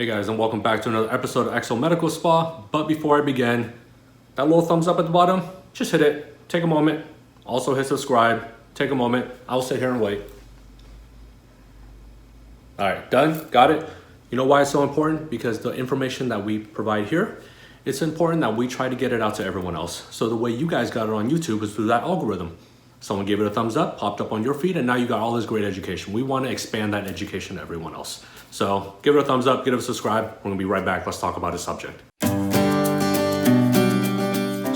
Hey guys, and welcome back to another episode of XO Medical Spa. But before I begin, that little thumbs up at the bottom, just hit it, take a moment. Also hit subscribe, take a moment. I'll sit here and wait. All right, done, got it. You know why it's so important? Because the information that we provide here, it's important that we try to get it out to everyone else. So the way you guys got it on YouTube is through that algorithm. Someone gave it a thumbs up, popped up on your feed, and now you got all this great education. We want to expand that education to everyone else. So give it a thumbs up, give it a subscribe. We're gonna be right back. Let's talk about a subject.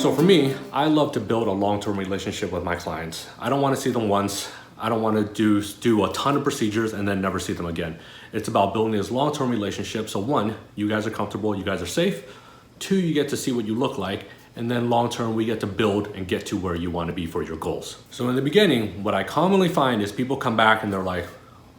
So for me, I love to build a long-term relationship with my clients. I don't want to see them once. I don't want to do a ton of procedures and then never see them again. It's about building this long-term relationship. So one, you guys are comfortable, you guys are safe. Two, you get to see what you look like. And then long-term, we get to build and get to where you want to be for your goals. So in the beginning, what I commonly find is people come back and they're like,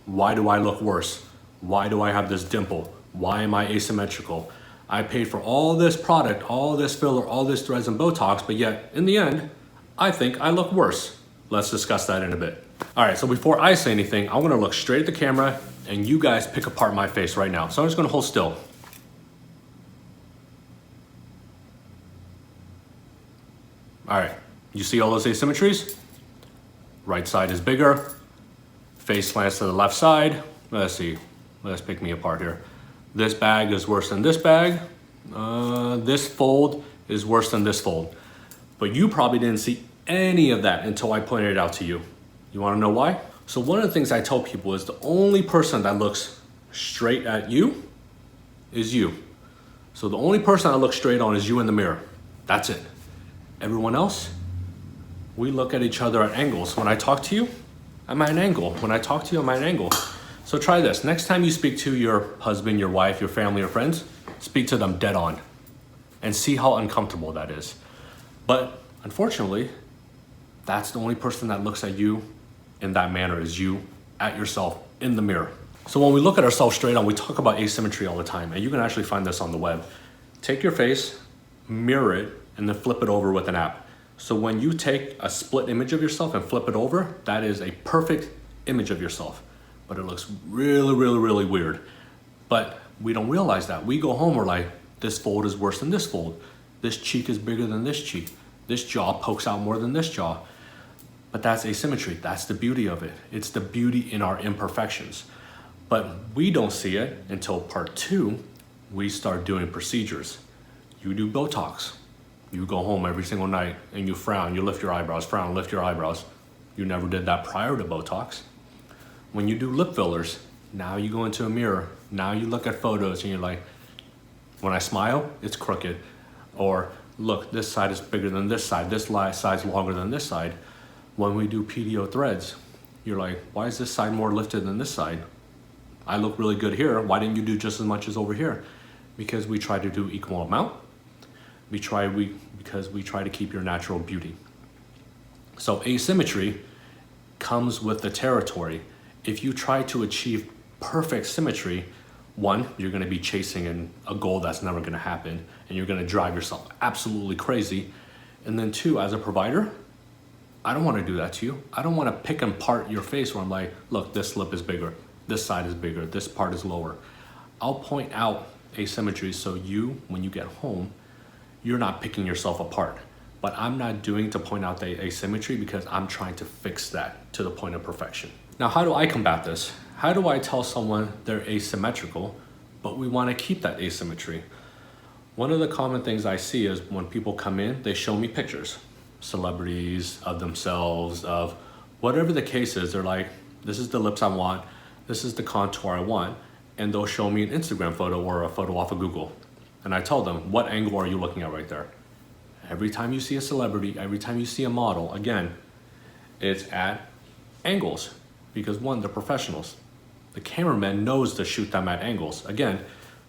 why do I look worse? Why do I have this dimple? Why am I asymmetrical? I paid for all this product, all this filler, all this threads and Botox, but yet in the end, I think I look worse. Let's discuss that in a bit. All right, so before I say anything, I'm gonna look straight at the camera and you guys pick apart my face right now. So I'm just gonna hold still. All right, you see all those asymmetries? Right side is bigger, face slants to the left side. Let's see, let's pick me apart here. This bag is worse than this bag. This fold is worse than this fold. But you probably didn't see any of that until I pointed it out to you. You wanna know why? So one of the things I tell people is the only person that looks straight at you is you. So the only person I look straight on is you in the mirror. That's it. Everyone else, we look at each other at angles. When I talk to you, I'm at an angle. When I talk to you, I'm at an angle. So try this. Next time you speak to your husband, your wife, your family, or friends, speak to them dead on and see how uncomfortable that is. But unfortunately, that's the only person that looks at you in that manner is you at yourself in the mirror. So when we look at ourselves straight on, we talk about asymmetry all the time, and you can actually find this on the web. Take your face, mirror it, and then flip it over with an app. So when you take a split image of yourself and flip it over, that is a perfect image of yourself. But it looks really, really, really weird. But we don't realize that. We go home, we're like, this fold is worse than this fold. This cheek is bigger than this cheek. This jaw pokes out more than this jaw. But that's asymmetry. That's the beauty of it. It's the beauty in our imperfections. But we don't see it until part two, we start doing procedures. You do Botox. You go home every single night and you frown, you lift your eyebrows, frown, lift your eyebrows. You never did that prior to Botox. When you do lip fillers, now you go into a mirror, now you look at photos and you're like, when I smile, it's crooked. Or look, this side is bigger than this side side's longer than this side. When we do PDO threads, you're like, why is this side more lifted than this side? I look really good here, why didn't you do just as much as over here? Because we try to do equal amount. Because we try to keep your natural beauty. So asymmetry comes with the territory. If you try to achieve perfect symmetry, one, you're gonna be chasing a goal that's never gonna happen, and you're gonna drive yourself absolutely crazy. And then two, as a provider, I don't wanna do that to you. I don't wanna pick apart your face where I'm like, look, this lip is bigger, this side is bigger, this part is lower. I'll point out asymmetry so you, when you get home, you're not picking yourself apart. But I'm not doing to point out the asymmetry because I'm trying to fix that to the point of perfection. Now, how do I combat this? How do I tell someone they're asymmetrical, but we want to keep that asymmetry? One of the common things I see is when people come in, they show me pictures, celebrities, of themselves, of whatever the case is. They're like, this is the lips I want, this is the contour I want, and they'll show me an Instagram photo or a photo off of Google. And I tell them, what angle are you looking at right there? Every time you see a celebrity, every time you see a model, again, it's at angles. Because one, they're professionals. The cameraman knows to shoot them at angles. Again,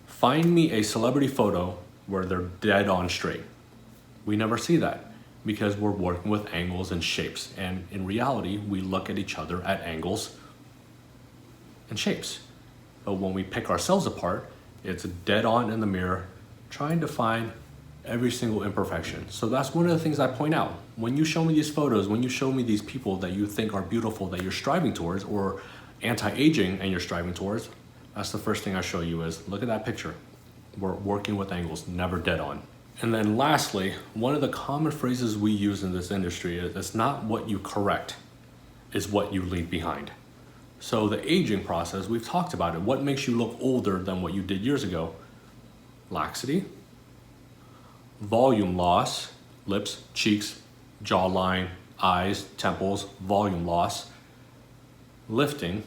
find me a celebrity photo where they're dead on straight. We never see that because we're working with angles and shapes. And in reality, we look at each other at angles and shapes. But when we pick ourselves apart, it's dead on in the mirror, trying to find every single imperfection. So that's one of the things I point out. When you show me these photos, when you show me these people that you think are beautiful, that you're striving towards, or anti-aging and you're striving towards, That's the first thing I show you is, look at that picture. We're working with angles, never dead on. And then lastly, one of the common phrases we use in this industry is, it's not what you correct, it's what you leave behind. So the aging process, we've talked about it. What makes you look older than what you did years ago? Laxity, volume loss, lips, cheeks, jawline, eyes, temples, volume loss, lifting,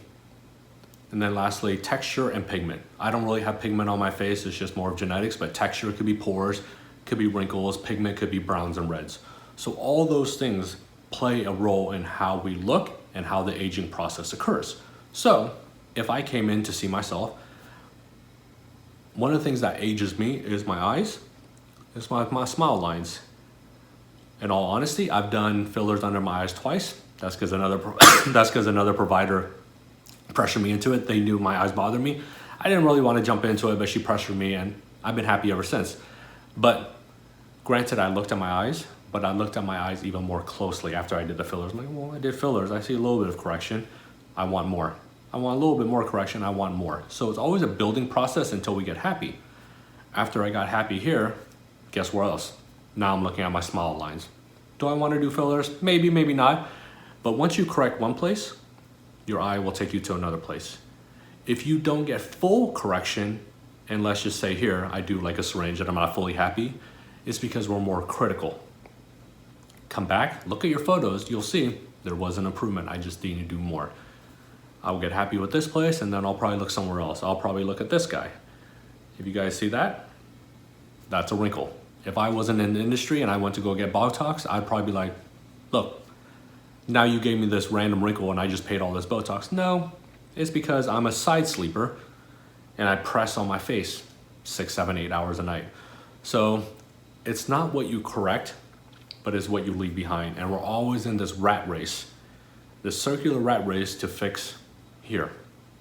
and then lastly, texture and pigment. I don't really have pigment on my face, it's just more of genetics, but texture could be pores, could be wrinkles, pigment could be browns and reds. So all those things play a role in how we look and how the aging process occurs. So if I came in to see myself, one of the things that ages me is my eyes, it's my smile lines. In all honesty, I've done fillers under my eyes twice. That's because another provider pressured me into it. They knew my eyes bothered me. I didn't really want to jump into it, but she pressured me and I've been happy ever since. But granted, I looked at my eyes, but I looked at my eyes even more closely after I did the fillers. I'm like, well, I did fillers. I see a little bit of correction. I want more. I want a little bit more correction. I want more. So it's always a building process until we get happy. After I got happy here, guess where else? Now I'm looking at my smile lines. Do I want to do fillers? Maybe, maybe not. But once you correct one place, your eye will take you to another place. If you don't get full correction, and let's just say here, I do like a syringe and I'm not fully happy, it's because we're more critical. Come back, look at your photos, you'll see there was an improvement. I just need to do more. I'll get happy with this place and then I'll probably look somewhere else. I'll probably look at this guy. If you guys see that, that's a wrinkle. If I wasn't in the industry and I went to go get Botox, I'd probably be like, look, now you gave me this random wrinkle and I just paid all this Botox. No, it's because I'm a side sleeper and I press on my face 6, 7, 8 hours a night. So it's not what you correct, but it's what you leave behind. And we're always in this rat race, this circular rat race to fix here.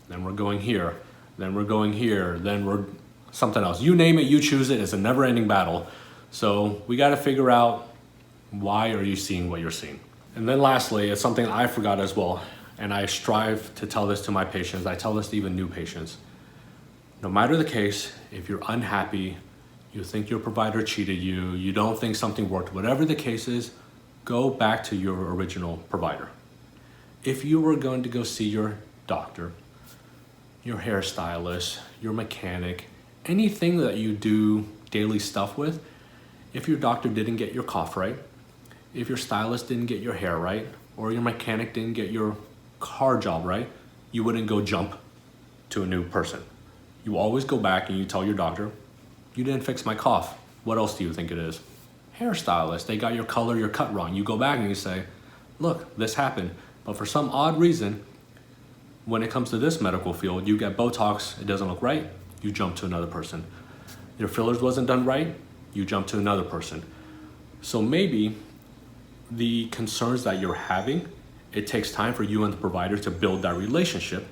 Then we're going here, then we're going here, then we're something else. You name it, you choose it. It's a never-ending battle. So we got to figure out, why are you seeing what you're seeing? And then lastly, it's something I forgot as well, and I strive to tell this to my patients. I tell this to even new patients. No matter the case, if you're unhappy, you think your provider cheated you, you don't think something worked, whatever the case is, go back to your original provider. If you were going to go see your doctor, your hairstylist, your mechanic, anything that you do daily stuff with, if your doctor didn't get your cough right, if your stylist didn't get your hair right, or your mechanic didn't get your car job right, you wouldn't go jump to a new person. You always go back and you tell your doctor, you didn't fix my cough. What else do you think it is? Hairstylist, they got your color, your cut wrong. You go back and you say, look, this happened. But for some odd reason, when it comes to this medical field, you get Botox, it doesn't look right, you jump to another person. Your fillers wasn't done right, you jump to another person. So maybe the concerns that you're having, it takes time for you and the provider to build that relationship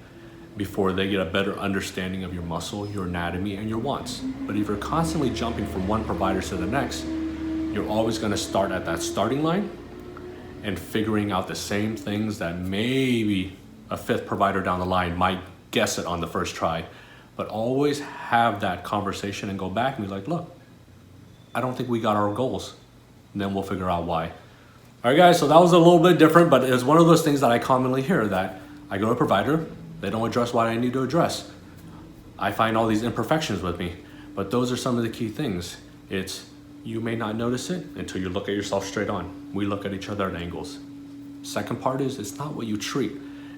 before they get a better understanding of your muscle, your anatomy, and your wants. But if you're constantly jumping from one provider to the next, you're always gonna start at that starting line and figuring out the same things that maybe a fifth provider down the line might guess it on the first try. But always have that conversation and go back and be like, look, I don't think we got our goals. And then we'll figure out why. All right, guys, so that was a little bit different, but it's one of those things that I commonly hear, that I go to a provider, they don't address what I need to address. I find all these imperfections with me, but those are some of the key things. It's, you may not notice it until you look at yourself straight on. We look at each other at angles. Second part is, it's not what you treat,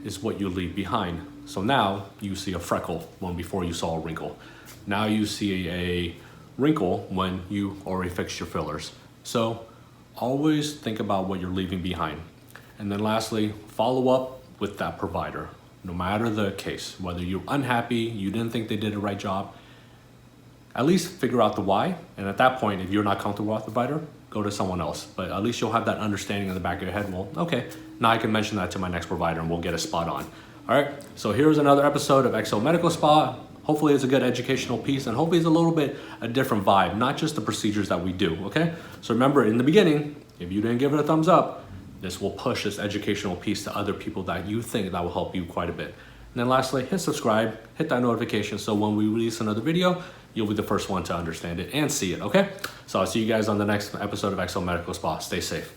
it's what you leave behind. So now you see a freckle when before you saw a wrinkle. Now you see a wrinkle when you already fixed your fillers. So always think about what you're leaving behind. And then lastly, follow up with that provider. No matter the case, whether you're unhappy, you didn't think they did the right job, at least figure out the why. And at that point, if you're not comfortable with the provider, go to someone else. But at least you'll have that understanding in the back of your head. Well, okay, now I can mention that to my next provider and we'll get a spot on. All right, so here's another episode of XO Medical Spa. Hopefully it's a good educational piece and hopefully it's a little bit a different vibe, not just the procedures that we do, okay? So remember, in the beginning, if you didn't give it a thumbs up, this will push this educational piece to other people that you think that will help you quite a bit. And then lastly, hit subscribe, hit that notification so when we release another video, you'll be the first one to understand it and see it, okay? So I'll see you guys on the next episode of XL Medical Spa. Stay safe.